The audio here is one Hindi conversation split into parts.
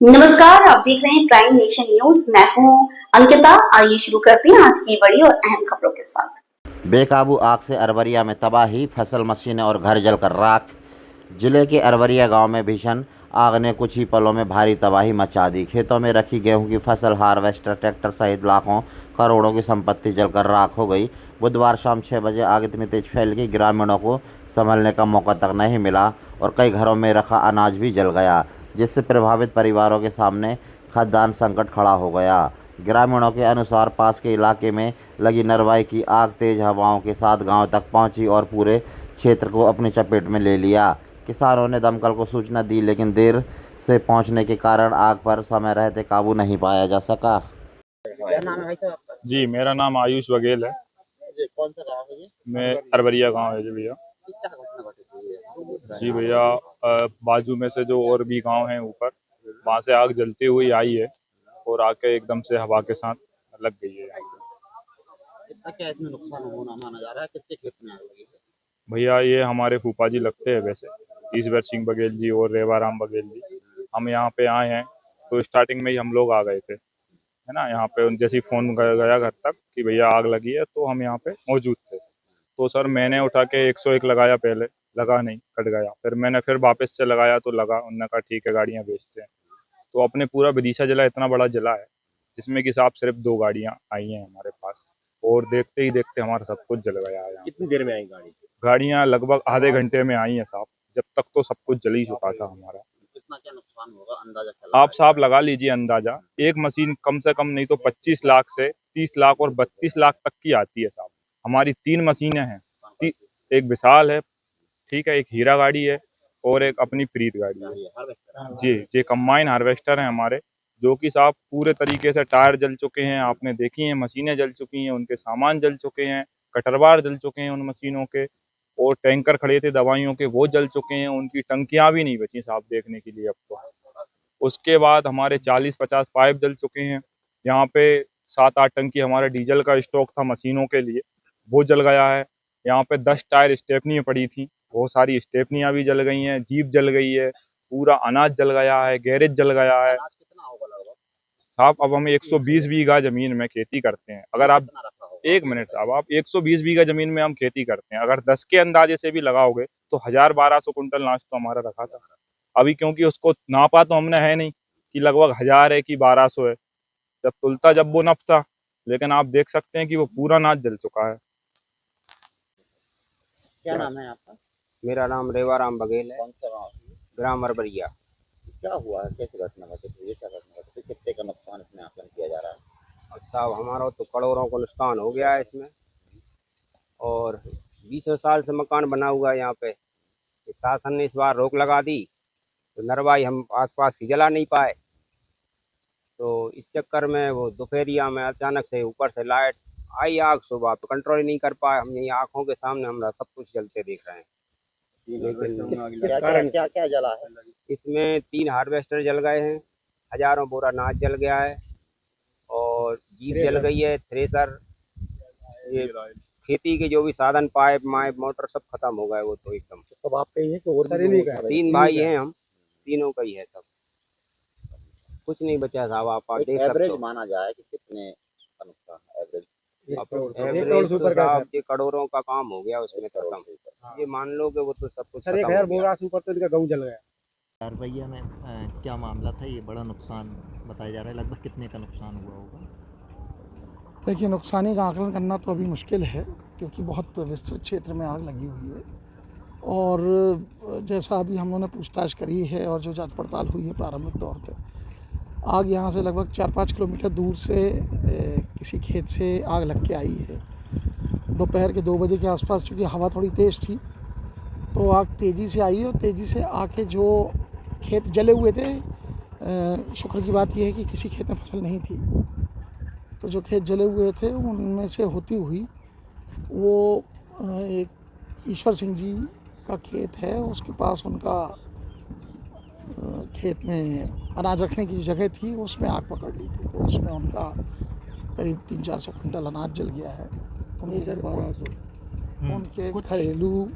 नमस्कार, आप देख रहे हैं प्राइम नेशन न्यूज। मैं हूं अंकिता। आइए शुरू करते हैं आज की बड़ी और अहम खबरों के साथ। बेकाबू आग से अरवरिया में तबाही, फसल, मशीनें और घर जलकर राख। जिले के अरवरिया गांव में भीषण आग ने कुछ ही पलों में भारी तबाही मचा दी। खेतों में रखी गेहूं की फसल, हार्वेस्टर, ट्रैक्टर सहित लाखों करोड़ों की संपत्ति जलकर राख हो गई। बुधवार शाम 6 बजे आग इतनी तेज फैल गई, ग्रामीणों को संभलने का मौका तक नहीं मिला और कई घरों में रखा अनाज भी जल गया, जिससे प्रभावित परिवारों के सामने खाद्यान्न संकट खड़ा हो गया। ग्रामीणों के अनुसार पास के इलाके में लगी नरवाई की आग तेज हवाओं के साथ गांव तक पहुंची और पूरे क्षेत्र को अपनी चपेट में ले लिया। किसानों ने दमकल को सूचना दी, लेकिन देर से पहुंचने के कारण आग पर समय रहते काबू नहीं पाया जा सका। क्या नाम है भाई साहब आपका? जी, मेरा नाम आयुष बघेल है। जी, कौन सा गाँव है ये? मैं अरवरिया गांव है जी भैया। ये क्या घटना घटित हुई है? जी भैया, बाजू में से जो और भी गांव हैं ऊपर, वहां से आग जलती हुई आई है और आके एकदम से हवा के साथ लग गई है यहाँ पे। कितना क्या इसमें नुकसान होना माना जा रहा है? कितने खेत में आग लगी है? भैया ये हमारे फूफा जी लगते हैं वैसे, ईश्वर सिंह बघेल जी और रेवाराम बघेल जी। हम यहाँ पे आए हैं तो स्टार्टिंग में ही हम लोग आ गए थे, है ना। यहाँ पे जैसे ही फोन गया घर तक कि भैया आग लगी है, तो हम यहाँ पे मौजूद थे। तो सर मैंने उठा के 101 लगाया, पहले लगा नहीं, कट गया। फिर मैंने फिर वापस से लगाया तो लगा। उन्होंने कहा ठीक है, गाड़ियाँ भेजते हैं। तो अपने पूरा विदिशा जिला इतना बड़ा जिला है जिसमें कि साहब सिर्फ 2 गाड़ियाँ आई हैं हमारे पास, और देखते ही देखते हमारा सब कुछ जल गया है। कितनी देर में आई गाड़ी? गाड़ियाँ लगभग आधे घंटे में आई हैं साहब। जब तक तो सब कुछ जल ही चुका था हमारा। कितना क्या नुकसान होगा अंदाजा क्या लगा आप है? साहब लगा लीजिए अंदाजा, एक मशीन कम से कम नहीं तो 25 लाख से 30 लाख और 32 लाख तक की आती है साहब। हमारी 3 मशीनें हैं। एक विशाल है, ठीक है, एक हीरा गाड़ी है और एक अपनी प्रीत गाड़ी है। ये हार्वेस्टर है? जी जी, कंबाइन हार्वेस्टर हैं हमारे, जो कि साहब पूरे तरीके से टायर जल चुके हैं, आपने देखी हैं, मशीनें जल चुकी हैं, उनके सामान जल चुके हैं, कटरवार जल चुके हैं उन मशीनों के, और टैंकर खड़े थे दवाइयों के, वो जल चुके हैं। उनकी टंकियां भी नहीं बची साहब देखने के लिए अब तो। उसके बाद हमारे 40-50 पाइप जल चुके हैं। यहाँ पे 7-8 टंकी हमारे डीजल का स्टॉक था मशीनों के लिए, वो जल गया है। यहाँ पे 10 टायर स्टेपनी पड़ी थी, बहुत सारी स्टेपनियां भी जल गई हैं, जीप जल गई है, पूरा अनाज जल गया है, गैरेज जल गया है। अनाज कितना होगा लगभग? साहब अब हम 120 बीघा जमीन में खेती करते हैं। अगर आप कितना रखा होगा? 1 मिनट साहब, आप 120 बीघा जमीन में हम खेती करते हैं, अगर 10 के अंदाजे से भी लगाओगे तो 1000-1200 कुंटल अनाज तो हमारा रखा था। अभी क्योंकि उसको नापा तो हमने है नहीं कि लगभग 1000 है कि 1200 है, जब तुलता जब वो नपता। लेकिन आप देख सकते हैं कि वो पूरा अनाज जल चुका है। क्या नाम है आपका? मेरा नाम रेवाराम बघेल है, कौन सा गाँव है? ग्राम अरबरिया। क्या हुआ है? कैसे घटना घटित हुई है? क्या घटना घटित हुई? कितने का नुकसान इसमें आकलन किया जा रहा है? साहब हमारा तो करोड़ों को नुकसान हो गया है इसमें, और 20 साल से मकान बना हुआ है यहाँ पे। इस शासन ने इस बार रोक लगा दी तो नरवाई हम आसपास की जला नहीं पाए। तो इस चक्कर में वो दोपहरिया में अचानक से ऊपर से लाइट आई, आग सुबह पे कंट्रोल ही नहीं कर पाए। हम यही आंखों के सामने हमारा सब कुछ जलते देख रहे हैं। लेकिन किस कारण क्या क्या जला है? इसमें 3 हार्वेस्टर जल गए हैं, हजारों बोरा अनाज जल गया है, और जीप जल गई है, थ्रेसर, ये खेती के जो भी साधन, पाइप माइप मोटर सब खत्म हो गए वो तो एकदम। सब आप पे ही है कि और भी लोगों का है? 3 भाई हैं हम, तीनों का ही है सब, कुछ नहीं बचा साहब। आप एक देख सकते एवरेज हो। माना जाए कि कितने का नुकसान है? एवरेज एवरेज तो साहब ये करोड़ों का काम हो गया उसमें खत्म। ये मान लो कि वो तो सब कुछ खत्म हो गया। ऊपर तो इनका गेहूं जल गया। अरवैया में क्या मामला था? ये बड़ा नुकसान बताया जा रहा है, लगभग कितने का नुकसान हुआ होगा? देखिए, नुकसानी का आकलन करना तो अभी मुश्किल है, क्योंकि बहुत विस्तृत क्षेत्र में आग लगी हुई है। और जैसा अभी हम लोगों ने पूछताछ करी है और जो जांच पड़ताल हुई है प्रारंभिक तौर पे, आग यहाँ से लगभग 4-5 किलोमीटर दूर से किसी खेत से आग लग के आई है। दोपहर के 2 बजे के आसपास, चूँकि हवा थोड़ी तेज़ थी, तो आग तेज़ी से आई और तेज़ी से आके जो खेत जले हुए थे, शुक्र की बात यह है कि किसी खेत में फसल नहीं थी, तो जो खेत जले हुए थे उनमें से होती हुई वो एक ईश्वर सिंह जी का खेत है, उसके पास उनका खेत में अनाज रखने की जगह थी, उसमें आग पकड़ ली थी। तो उसमें उनका करीब 300-400 कुंटल अनाज जल गया है। उनके घरेलू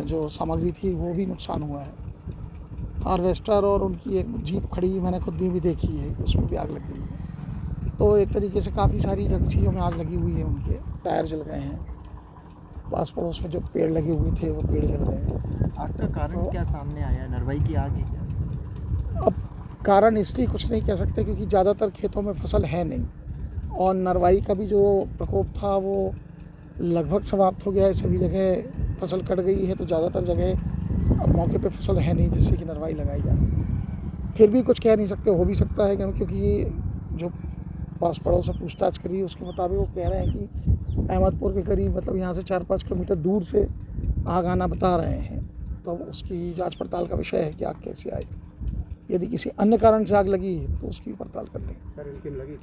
जो सामग्री थी वो भी नुकसान हुआ है। हार्वेस्टर और उनकी एक जीप खड़ी मैंने खुद भी देखी है, उसमें भी आग लग गई है। तो एक तरीके से काफ़ी सारी चीज़ों में आग लगी हुई है, उनके टायर जल गए हैं, पास पड़ोस में जो पेड़ लगे हुए थे वो पेड़ जल गए हैं। आग का कारण तो क्या सामने आया है? नरवाई की आग है क्या? अब कारण इसलिए कुछ नहीं कह सकते क्योंकि ज़्यादातर खेतों में फसल है नहीं, और नरवाई का भी जो प्रकोप था वो लगभग समाप्त हो गया है। सभी जगह फसल कट गई है, तो ज़्यादातर जगह अब मौके पे फसल है नहीं जिससे कि नरवाई लगाई जाए। फिर भी कुछ कह नहीं सकते, हो भी सकता है क्योंकि ये जो पास पड़ोस से पूछताछ करी उसके मुताबिक वो कह रहे हैं कि अहमदपुर के करीब मतलब यहाँ से 4-5 किलोमीटर दूर से आग आना बता रहे हैं। तो उसकी जांच पड़ताल का विषय है कि आग कैसे आई। यदि किसी अन्य कारण से आग लगी है तो उसकी पड़ताल कर लेंगे। सर इनकी लगी